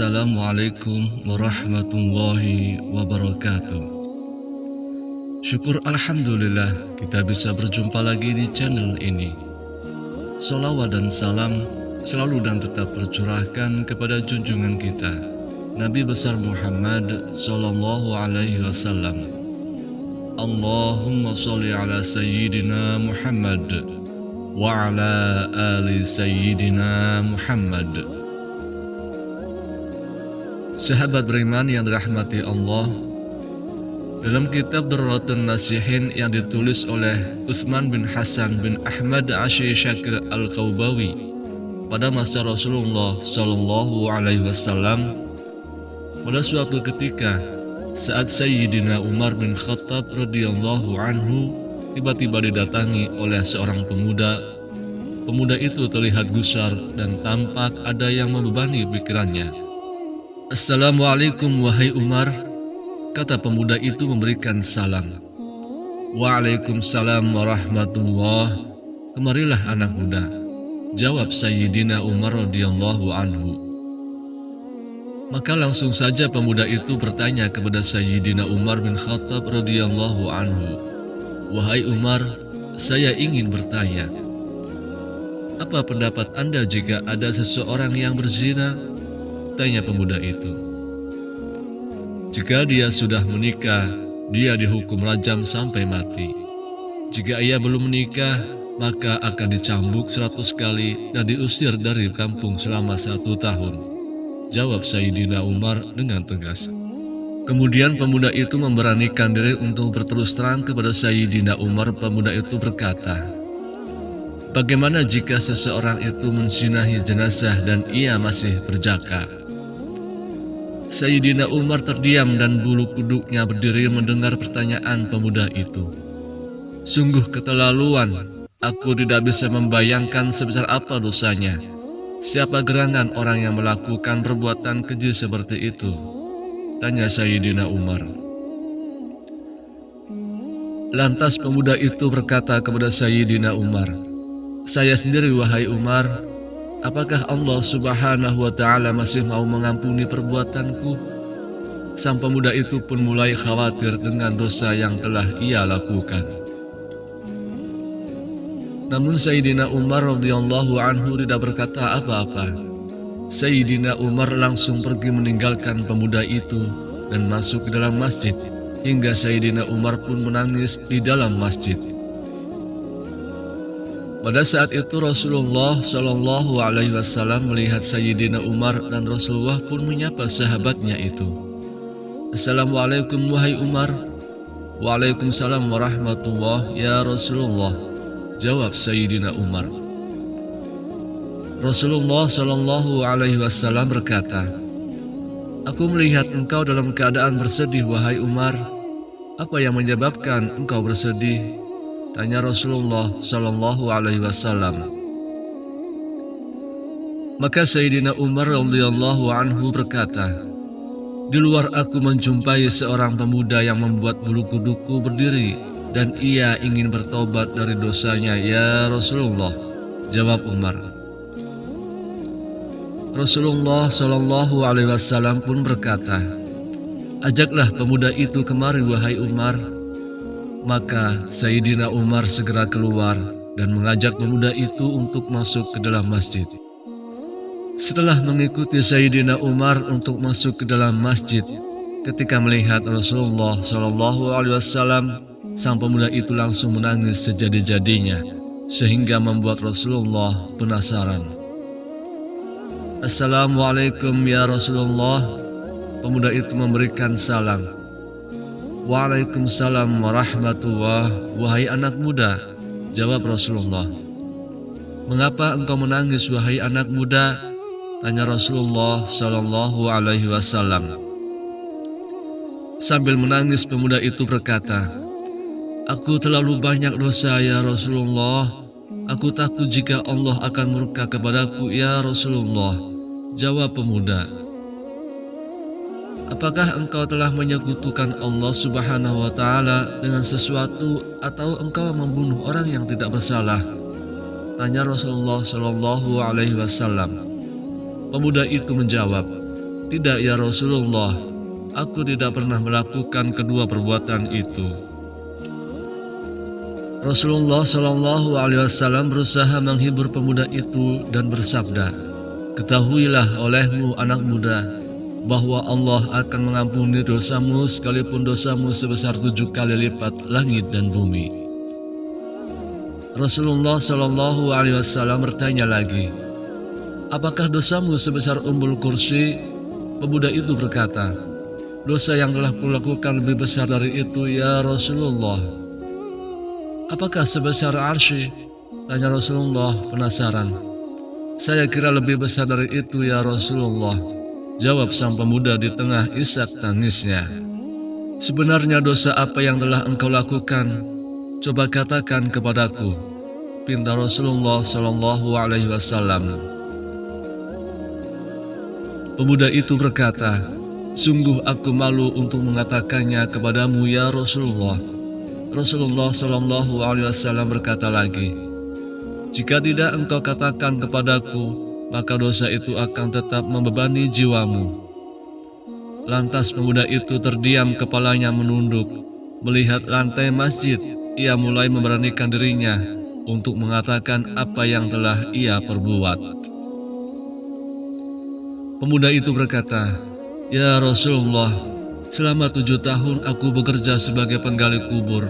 Assalamualaikum warahmatullahi wabarakatuh. Syukur alhamdulillah kita bisa berjumpa lagi di channel ini. Salawat dan salam selalu dan tetap tercurahkan kepada junjungan kita Nabi besar Muhammad sallallahu alaihi wasallam. Allahumma sholli ala sayyidina Muhammad wa ala ali sayyidina Muhammad. Sahabat beriman yang dirahmati Allah, dalam kitab Durratun Nasihin yang ditulis oleh Utsman bin Hasan bin Ahmad Asy Syakir Al-Qaubawi pada masa Rasulullah Shallallahu Alaihi Wasallam, pada suatu ketika saat Sayyidina Umar bin Khattab radhiyallahu anhu tiba-tiba didatangi oleh seorang pemuda. Pemuda itu terlihat gusar dan tampak ada yang membebani pikirannya. Assalamualaikum wahai Umar, kata pemuda itu memberikan salam. Waalaikumsalam warahmatullah, kemarilah anak muda, jawab Sayyidina Umar radhiyallahu anhu. Maka langsung saja pemuda itu bertanya kepada Sayyidina Umar bin Khattab radhiyallahu anhu, wahai Umar, saya ingin bertanya, apa pendapat Anda jika ada seseorang yang berzina? Tanya pemuda itu. Jika dia sudah menikah, dia dihukum rajam sampai mati. Jika ia belum menikah, maka akan dicambuk 100 kali dan diusir dari kampung selama 1 tahun, jawab Sayyidina Umar dengan tegas. Kemudian pemuda itu memberanikan diri untuk berterus terang kepada Sayyidina Umar. Pemuda itu berkata, bagaimana jika seseorang itu menzinahi jenazah dan ia masih berjaka? Sayyidina Umar terdiam dan bulu kuduknya berdiri mendengar pertanyaan pemuda itu. Sungguh keterlaluan, aku tidak bisa membayangkan sebesar apa dosanya. Siapa gerangan orang yang melakukan perbuatan keji seperti itu? Tanya Sayyidina Umar. Lantas pemuda itu berkata kepada Sayyidina Umar, saya sendiri wahai Umar, apakah Allah subhanahu wa ta'ala masih mau mengampuni perbuatanku? Sang pemuda itu pun mulai khawatir dengan dosa yang telah ia lakukan. Namun Sayyidina Umar radhiyallahu anhu tidak berkata apa-apa. Sayyidina Umar langsung pergi meninggalkan pemuda itu dan masuk ke dalam masjid, hingga Sayyidina Umar pun menangis di dalam masjid. Pada saat itu Rasulullah Shallallahu Alaihi Wasallam melihat Sayyidina Umar dan Rasulullah pun menyapa sahabatnya itu. Assalamualaikum wahai Umar. Waalaikumsalam warahmatullah ya Rasulullah, jawab Sayyidina Umar. Rasulullah Shallallahu Alaihi Wasallam berkata, aku melihat engkau dalam keadaan bersedih wahai Umar. Apa yang menyebabkan engkau bersedih? Tanya Rasulullah Shallallahu Alaihi Wasallam. Maka Sayyidina Umar radhiyallahu anhu berkata, di luar aku menjumpai seorang pemuda yang membuat bulu kuduku berdiri dan ia ingin bertobat dari dosanya ya Rasulullah, jawab Umar. Rasulullah Shallallahu Alaihi Wasallam pun berkata, ajaklah pemuda itu kemari wahai Umar. Maka Sayyidina Umar segera keluar dan mengajak pemuda itu untuk masuk ke dalam masjid. Setelah mengikuti Sayyidina Umar untuk masuk ke dalam masjid, ketika melihat Rasulullah Shallallahu Alaihi Wasallam, sang pemuda itu langsung menangis sejadi-jadinya, sehingga membuat Rasulullah penasaran. Assalamualaikum ya Rasulullah. Pemuda itu memberikan salam. Waalaikumsalam warahmatullah, wahai anak muda, jawab Rasulullah. Mengapa engkau menangis wahai anak muda? Tanya Rasulullah Shallallahu Alaihi Wasallam. Sambil menangis pemuda itu berkata, aku terlalu banyak dosa ya Rasulullah. Aku takut jika Allah akan murka kepadaku ya Rasulullah, jawab pemuda. Apakah engkau telah menyekutukan Allah subhanahu wa ta'ala dengan sesuatu atau engkau membunuh orang yang tidak bersalah? Tanya Rasulullah Shallallahu Alaihi Wasallam. Pemuda itu menjawab, Tidak ya Rasulullah, aku tidak pernah melakukan kedua perbuatan itu. Rasulullah Shallallahu Alaihi Wasallam berusaha menghibur pemuda itu dan bersabda, "Ketahuilah olehmu anak muda, bahwa Allah akan mengampuni dosamu sekalipun dosamu sebesar 7 kali lipat langit dan bumi." Rasulullah Shallallahu Alaihi Wasallam bertanya lagi, "Apakah dosamu sebesar umbul kursi?" Pemuda itu berkata, "Dosa yang telah kulakukan lebih besar dari itu ya Rasulullah." "Apakah sebesar arsy?" tanya Rasulullah penasaran. "Saya kira lebih besar dari itu ya Rasulullah," jawab sang pemuda di tengah isak tangisnya. "Sebenarnya dosa apa yang telah engkau lakukan? Coba katakan kepadaku," pinta Rasulullah Shallallahu Alaihi Wasallam. Pemuda itu berkata, "Sungguh aku malu untuk mengatakannya kepadamu ya Rasulullah." Rasulullah Shallallahu Alaihi Wasallam berkata lagi, "Jika tidak engkau katakan kepadaku, maka dosa itu akan tetap membebani jiwamu." Lantas pemuda itu terdiam, kepalanya menunduk. Melihat lantai masjid, ia mulai memberanikan dirinya untuk mengatakan apa yang telah ia perbuat. Pemuda itu berkata, "Ya Rasulullah, selama 7 tahun aku bekerja sebagai penggali kubur.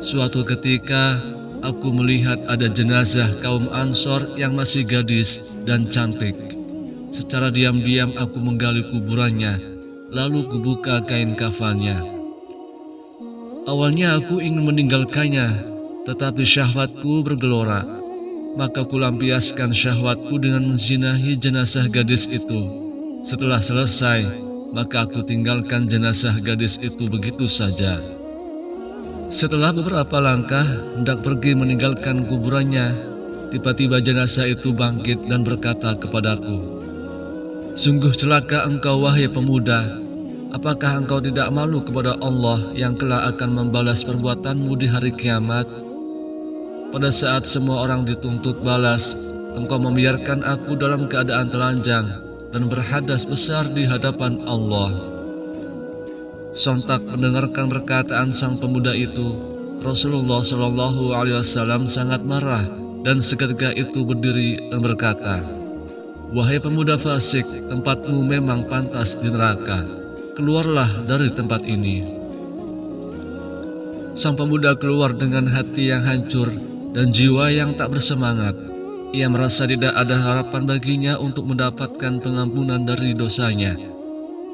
Suatu ketika aku melihat ada jenazah kaum Ansor yang masih gadis dan cantik. Secara diam-diam aku menggali kuburannya, lalu kubuka kain kafannya. Awalnya aku ingin meninggalkannya, tetapi syahwatku bergelora. Maka kulampiaskan syahwatku dengan menzinahi jenazah gadis itu. Setelah selesai, maka aku tinggalkan jenazah gadis itu begitu saja. Setelah beberapa langkah hendak pergi meninggalkan kuburannya, tiba-tiba jenazah itu bangkit dan berkata kepadaku, 'Sungguh celaka engkau wahai pemuda, apakah engkau tidak malu kepada Allah yang kelak akan membalas perbuatanmu di hari kiamat? Pada saat semua orang dituntut balas, engkau membiarkan aku dalam keadaan telanjang dan berhadas besar di hadapan Allah.' Sontak mendengarkan perkataan sang pemuda itu, Rasulullah Shallallahu Alaihi Wasallam sangat marah dan seketika itu berdiri dan berkata, "Wahai pemuda fasik, tempatmu memang pantas di neraka. Keluarlah dari tempat ini." Sang pemuda keluar dengan hati yang hancur dan jiwa yang tak bersemangat. Ia merasa tidak ada harapan baginya untuk mendapatkan pengampunan dari dosanya.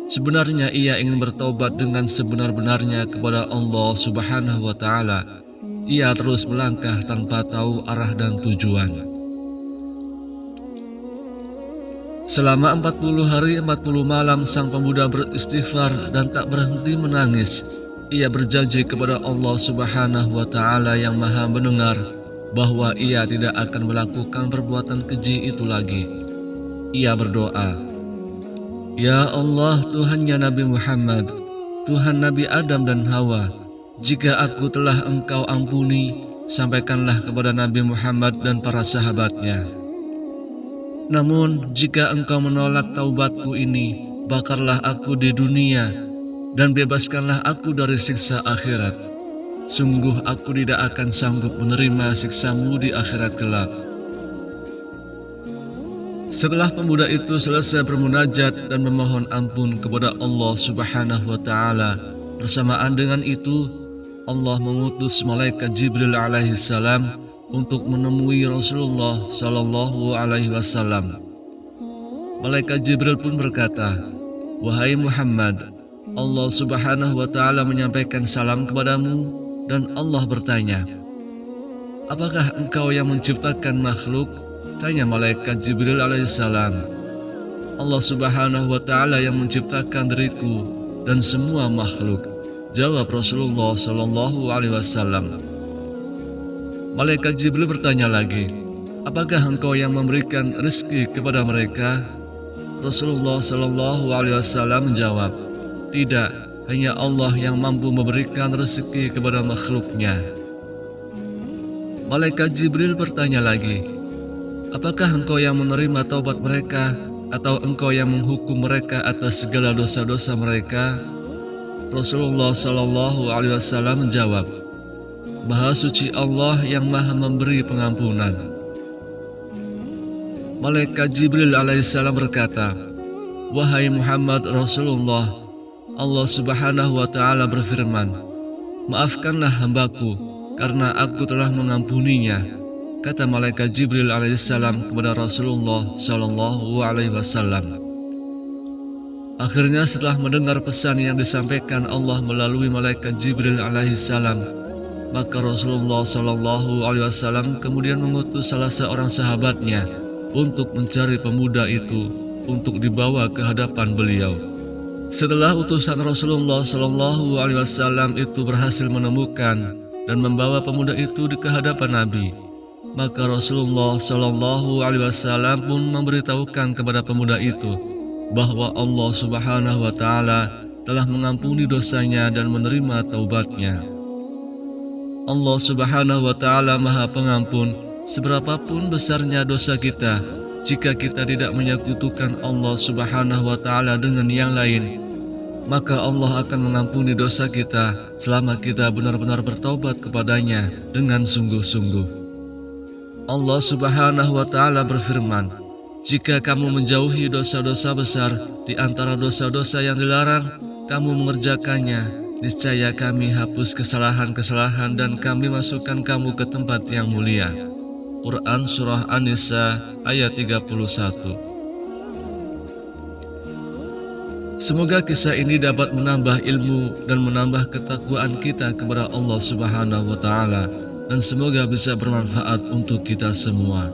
Sebenarnya ia ingin bertobat dengan sebenar-benarnya kepada Allah Subhanahu wa Ta'ala. Ia terus melangkah tanpa tahu arah dan tujuan. Selama 40 hari 40 malam sang pemuda beristighfar dan tak berhenti menangis. Ia berjanji kepada Allah Subhanahu wa Ta'ala yang Maha Mendengar bahwa ia tidak akan melakukan perbuatan keji itu lagi. Ia berdoa, "Ya Allah, Tuhannya Nabi Muhammad, Tuhan Nabi Adam dan Hawa, jika aku telah Engkau ampuni, sampaikanlah kepada Nabi Muhammad dan para sahabatnya. Namun, jika Engkau menolak taubatku ini, bakarlah aku di dunia dan bebaskanlah aku dari siksa akhirat. Sungguh aku tidak akan sanggup menerima siksamu di akhirat kelak." Setelah pemuda itu selesai bermunajat dan memohon ampun kepada Allah Subhanahu wa Ta'ala, bersamaan dengan itu Allah mengutus malaikat Jibril alaihi salam untuk menemui Rasulullah Sallallahu Alaihi Wasallam. Malaikat Jibril pun berkata, "Wahai Muhammad, Allah Subhanahu wa Ta'ala menyampaikan salam kepadamu." Dan Allah bertanya, "Apakah engkau yang menciptakan makhluk?" Tanya malaikat Jibril alaihissalam. "Allah Subhanahu wa Ta'ala yang menciptakan diriku dan semua makhluk," jawab Rasulullah Sallallahu Alaihi Wasallam. Malaikat Jibril bertanya lagi, "Apakah engkau yang memberikan rezeki kepada mereka?" Rasulullah Sallallahu Alaihi Wasallam menjawab, "Tidak, hanya Allah yang mampu memberikan rezeki kepada makhluknya." Malaikat Jibril bertanya lagi, "Apakah engkau yang menerima taubat mereka?" atau engkau yang menghukum mereka atas segala dosa-dosa mereka?" Rasulullah Shallallahu Alaihi Wasallam menjawab, "Maha suci Allah yang maha memberi pengampunan." Malaikat Jibril alaihissalam berkata, "Wahai Muhammad Rasulullah, Allah Subhanahu wa Ta'ala berfirman, 'Maafkanlah hambaku, karena aku telah mengampuninya,'" kata malaikat Jibril alaihissalam kepada Rasulullah Shallallahu Alaihi Wasallam. Akhirnya setelah mendengar pesan yang disampaikan Allah melalui malaikat Jibril alaihissalam, maka Rasulullah Shallallahu Alaihi Wasallam kemudian mengutus salah seorang sahabatnya untuk mencari pemuda itu untuk dibawa ke hadapan beliau. Setelah utusan Rasulullah Shallallahu Alaihi Wasallam itu berhasil menemukan dan membawa pemuda itu ke hadapan Nabi, maka Rasulullah Shallallahu Alaihi Wasallam pun memberitahukan kepada pemuda itu bahwa Allah Subhanahu wa Ta'ala telah mengampuni dosanya dan menerima taubatnya. Allah Subhanahu wa Ta'ala Maha Pengampun seberapapun besarnya dosa kita. Jika kita tidak menyekutukan Allah Subhanahu wa Ta'ala dengan yang lain, maka Allah akan mengampuni dosa kita selama kita benar-benar bertaubat kepadanya dengan sungguh-sungguh. Allah Subhanahu wa Ta'ala berfirman, "Jika kamu menjauhi dosa-dosa besar di antara dosa-dosa yang dilarang, kamu mengerjakannya, niscaya kami hapus kesalahan-kesalahan dan kami masukkan kamu ke tempat yang mulia." Quran Surah An-Nisa ayat 31. Semoga kisah ini dapat menambah ilmu dan menambah ketakwaan kita kepada Allah Subhanahu wa Ta'ala, dan semoga bisa bermanfaat untuk kita semua.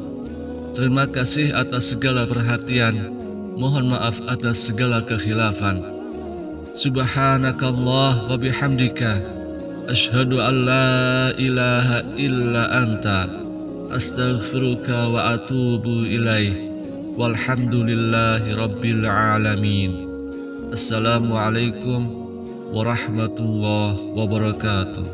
Terima kasih atas segala perhatian. Mohon maaf atas segala kekhilafan. Subhanakallah wa bihamdika, asyhadu an la ilaha illa anta, astaghfiruka wa atubu ilaih. Walhamdulillahi rabbil alamin. Assalamualaikum warahmatullahi wabarakatuh.